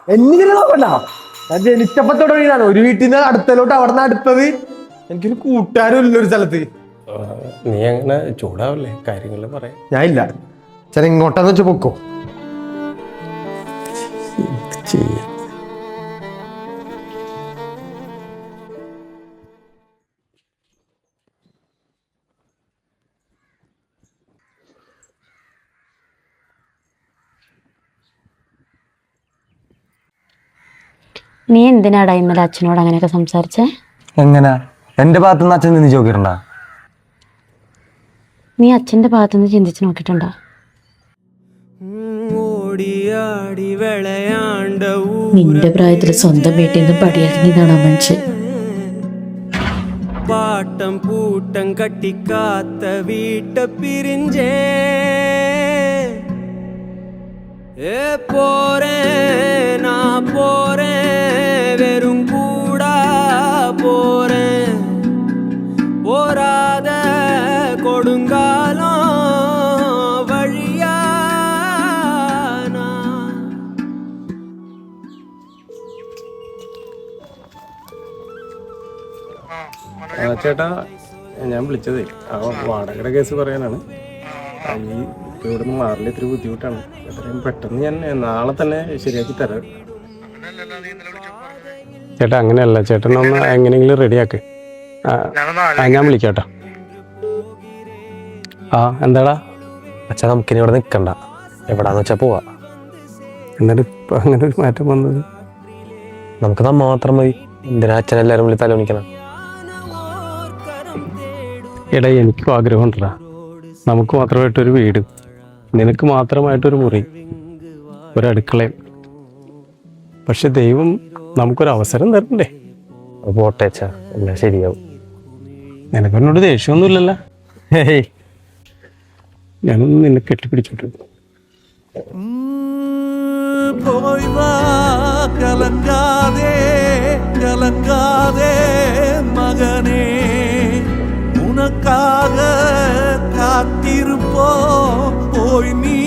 എന്നിങ്ങനെ നോക്കണ്ട. ഞാൻ ജനിച്ചപ്പത്തോടെ വീടാണ്. ഒരു വീട്ടിൽ നിന്ന് അടുത്തലോട്ട് അവിടെ നിന്ന് അടുത്തത്. എനിക്കൊരു കൂട്ടുകാരും ഇല്ല ഒരു സ്ഥലത്ത്. നീ അങ്ങനെ ചൂടാവല്ലേ, കാര്യങ്ങൾ പറയാം. ഞാൻ ഇല്ല. ചില ഇങ്ങോട്ടാന്ന് വെച്ച് പൊക്കോ. ചെയ്യാം. നീ എന്തിനാടാ ഇന്നലെ അച്ഛനോട് അങ്ങനെയൊക്കെ സംസാരിച്ചേ? എങ്ങനെ? എന്റെ ഭാഗത്തുനിന്ന് അച്ഛൻ നിന്ന് ചോദിക്കണ്ട. നീ അച്ഛന്റെ ഭാഗത്തുനിന്ന് ചിന്തിച്ച് നോക്കിയിട്ടുണ്ടോ? നിന്റെ പ്രായത്തിൽ സ്വന്തം വീട്ടിൽ നിന്ന് പടിയിറങ്ങിയതാണ് ആ മനുഷ്യൻ. പാട്ടം പൂട്ടം കട്ടിക്കാത്ത വീട്ട പിരിഞ്ചേ പോരേ നാ പോരേ വെറും കൂടാ പോരേ പോരാത കൊടുങ്കാലം വഴിയാ. ചേട്ടാ, ഞാൻ വിളിച്ചതേ ആ വാടകയുടെ കേസ് പറയാനാണ്. ഈ ഇവിടെ നിന്ന് മാറില്ല, ഇത്തിരി ബുദ്ധിമുട്ടാണ്. എത്രയും പെട്ടെന്ന് ഞാൻ നാളെ തന്നെ ശരിയാക്കി തരാം. ചേട്ടാ അങ്ങനെയല്ല, ചേട്ടനൊന്ന് എങ്ങനെയെങ്കിലും റെഡിയാക്ക്. ഞാൻ വിളിക്കാട്ടോ. എന്താടാ? അച്ഛാ നമുക്കിനി ഇവിടെ നിൽക്കണ്ട, എവിടാന്ന് വെച്ചാ പോവാ. എന്നിട്ട് ഇപ്പം അങ്ങനെ ഒരു മാറ്റം വന്നത്? നമുക്ക് നമ്മ മാത്രം മതി. എന്തിനാ അച്ഛൻ എല്ലാവരും വിളി തലോണിക്കണം? എടാ, എനിക്കും ആഗ്രഹമുണ്ടടാ. നമുക്ക് മാത്രമായിട്ടൊരു വീട്, നിനക്ക് മാത്രമായിട്ടൊരു മുറി, ഒരടുക്കളയും. പക്ഷെ ദൈവം നമുക്കൊരവസരം തരണ്ടേ? പോട്ടെ അച്ഛാ, എല്ലാം ശരിയാവും. നിനക്കെന്നോട് ദേഷ്യമൊന്നുമില്ലല്ലോ? ഞാനൊന്ന് നിന്നെ കെട്ടിപ്പിടിച്ചോട്ട്. പോയി വാ കലങ്കാതെ കലങ്കാതെ മകനേ, உனக்காக காத்திருப்போம் போய் நீ